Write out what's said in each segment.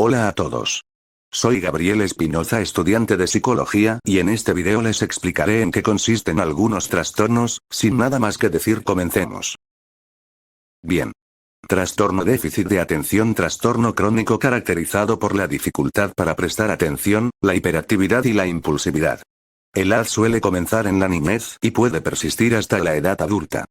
Hola a todos. Soy Gabriel Espinoza, estudiante de psicología, y en este video les explicaré en qué consisten algunos trastornos. Sin nada más que decir, comencemos. Bien. Trastorno déficit de atención. Trastorno crónico caracterizado por la dificultad para prestar atención, la hiperactividad y la impulsividad. El TDAH suele comenzar en la niñez y puede persistir hasta la edad adulta.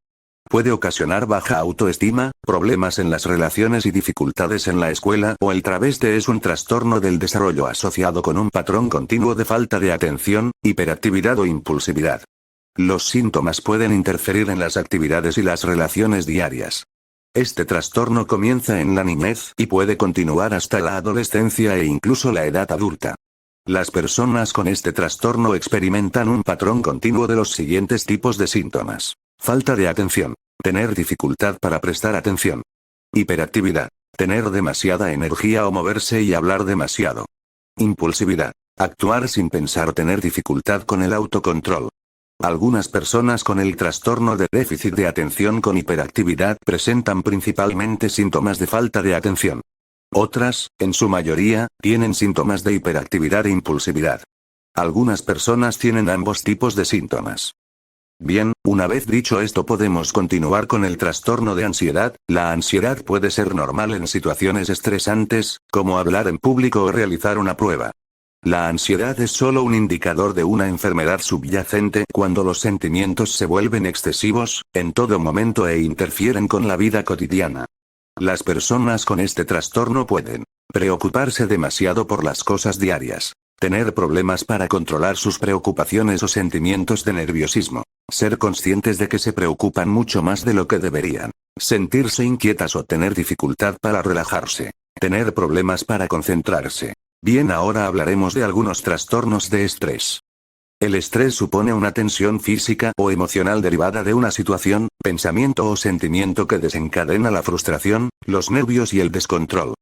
Puede ocasionar baja autoestima, problemas en las relaciones y dificultades en la escuela, o el traveste es un trastorno del desarrollo asociado con un patrón continuo de falta de atención, hiperactividad o impulsividad. Los síntomas pueden interferir en las actividades y las relaciones diarias. Este trastorno comienza en la niñez y puede continuar hasta la adolescencia e incluso la edad adulta. Las personas con este trastorno experimentan un patrón continuo de los siguientes tipos de síntomas. Falta de atención. Tener dificultad para prestar atención. Hiperactividad. Tener demasiada energía o moverse y hablar demasiado. Impulsividad. Actuar sin pensar o tener dificultad con el autocontrol. Algunas personas con el trastorno de déficit de atención con hiperactividad presentan principalmente síntomas de falta de atención. Otras, en su mayoría, tienen síntomas de hiperactividad e impulsividad. Algunas personas tienen ambos tipos de síntomas. Bien, una vez dicho esto podemos continuar con el trastorno de ansiedad. La ansiedad puede ser normal en situaciones estresantes, como hablar en público o realizar una prueba. La ansiedad es solo un indicador de una enfermedad subyacente cuando los sentimientos se vuelven excesivos, en todo momento e interfieren con la vida cotidiana. Las personas con este trastorno pueden preocuparse demasiado por las cosas diarias, tener problemas para controlar sus preocupaciones o sentimientos de nerviosismo, ser conscientes de que se preocupan mucho más de lo que deberían, sentirse inquietas o tener dificultad para relajarse, tener problemas para concentrarse. Bien, ahora hablaremos de algunos trastornos de estrés. El estrés supone una tensión física o emocional derivada de una situación, pensamiento o sentimiento que desencadena la frustración, los nervios y el descontrol.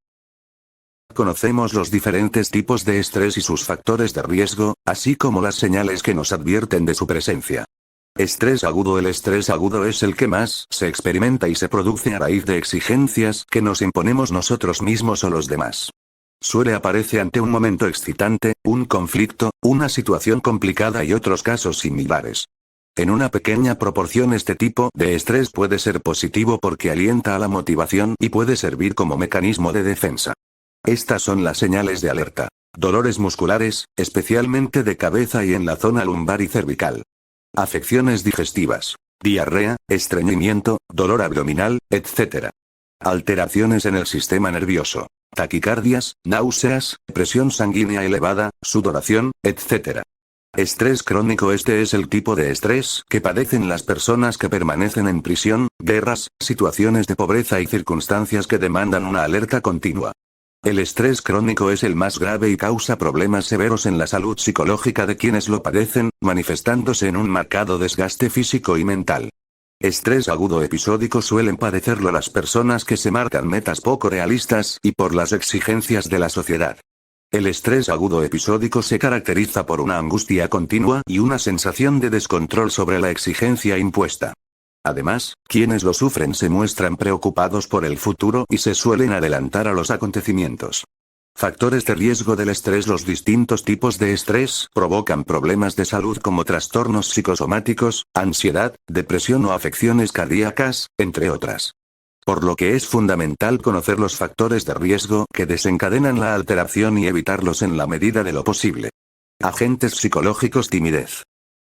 Conocemos los diferentes tipos de estrés y sus factores de riesgo, así como las señales que nos advierten de su presencia. Estrés agudo. El estrés agudo es el que más se experimenta y se produce a raíz de exigencias que nos imponemos nosotros mismos o los demás. Suele aparecer ante un momento excitante, un conflicto, una situación complicada y otros casos similares. En una pequeña proporción este tipo de estrés puede ser positivo porque alienta a la motivación y puede servir como mecanismo de defensa. Estas son las señales de alerta. Dolores musculares, especialmente de cabeza y en la zona lumbar y cervical. Afecciones digestivas. Diarrea, estreñimiento, dolor abdominal, etc. Alteraciones en el sistema nervioso. Taquicardias, náuseas, presión sanguínea elevada, sudoración, etc. Estrés crónico. Este es el tipo de estrés que padecen las personas que permanecen en prisión, guerras, situaciones de pobreza y circunstancias que demandan una alerta continua. El estrés crónico es el más grave y causa problemas severos en la salud psicológica de quienes lo padecen, manifestándose en un marcado desgaste físico y mental. Estrés agudo episódico. Suelen padecerlo las personas que se marcan metas poco realistas y por las exigencias de la sociedad. El estrés agudo episódico se caracteriza por una angustia continua y una sensación de descontrol sobre la exigencia impuesta. Además, quienes lo sufren se muestran preocupados por el futuro y se suelen adelantar a los acontecimientos. Factores de riesgo del estrés. Los distintos tipos de estrés provocan problemas de salud como trastornos psicosomáticos, ansiedad, depresión o afecciones cardíacas, entre otras. Por lo que es fundamental conocer los factores de riesgo que desencadenan la alteración y evitarlos en la medida de lo posible. Agentes psicológicos. Timidez.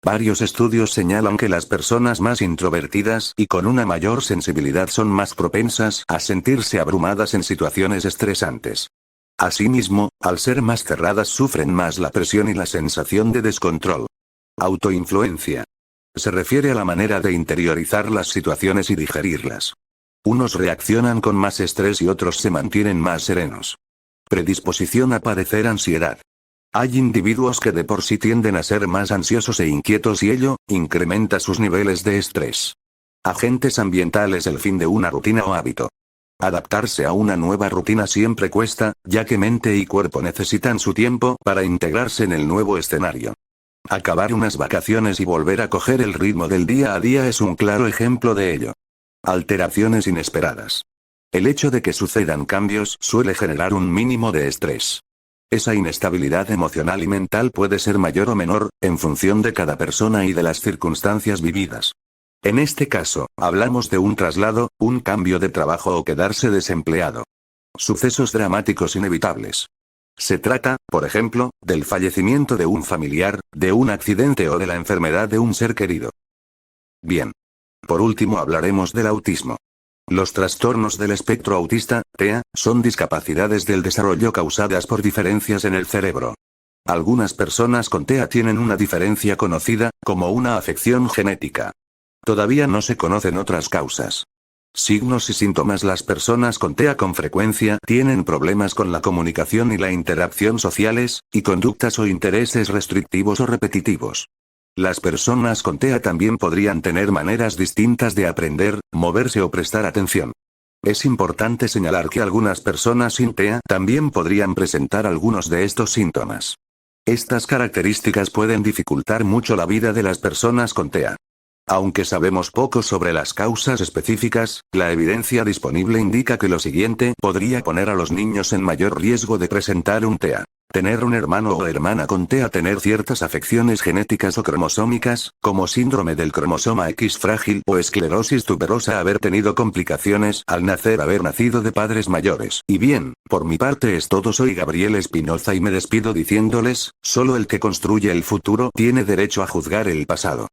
Varios estudios señalan que las personas más introvertidas y con una mayor sensibilidad son más propensas a sentirse abrumadas en situaciones estresantes. Asimismo, al ser más cerradas sufren más la presión y la sensación de descontrol. Autoinfluencia. Se refiere a la manera de interiorizar las situaciones y digerirlas. Unos reaccionan con más estrés y otros se mantienen más serenos. Predisposición a padecer ansiedad. Hay individuos que de por sí tienden a ser más ansiosos e inquietos y ello incrementa sus niveles de estrés. Agentes ambientales. El fin de una rutina o hábito. Adaptarse a una nueva rutina siempre cuesta, ya que mente y cuerpo necesitan su tiempo para integrarse en el nuevo escenario. Acabar unas vacaciones y volver a coger el ritmo del día a día es un claro ejemplo de ello. Alteraciones inesperadas. El hecho de que sucedan cambios suele generar un mínimo de estrés. Esa inestabilidad emocional y mental puede ser mayor o menor, en función de cada persona y de las circunstancias vividas. En este caso, hablamos de un traslado, un cambio de trabajo o quedarse desempleado. Sucesos dramáticos inevitables. Se trata, por ejemplo, del fallecimiento de un familiar, de un accidente o de la enfermedad de un ser querido. Bien. Por último hablaremos del autismo. Los trastornos del espectro autista, TEA, son discapacidades del desarrollo causadas por diferencias en el cerebro. Algunas personas con TEA tienen una diferencia conocida, como una afección genética. Todavía no se conocen otras causas. Signos y síntomas. Las personas con TEA con frecuencia tienen problemas con la comunicación y la interacción sociales, y conductas o intereses restrictivos o repetitivos. Las personas con TEA también podrían tener maneras distintas de aprender, moverse o prestar atención. Es importante señalar que algunas personas sin TEA también podrían presentar algunos de estos síntomas. Estas características pueden dificultar mucho la vida de las personas con TEA. Aunque sabemos poco sobre las causas específicas, la evidencia disponible indica que lo siguiente podría poner a los niños en mayor riesgo de presentar un TEA. Tener un hermano o hermana con TEA, tener ciertas afecciones genéticas o cromosómicas, como síndrome del cromosoma X frágil o esclerosis tuberosa, haber tenido complicaciones al nacer, haber nacido de padres mayores. Y bien, por mi parte es todo. Soy Gabriel Espinoza y me despido diciéndoles, solo el que construye el futuro tiene derecho a juzgar el pasado.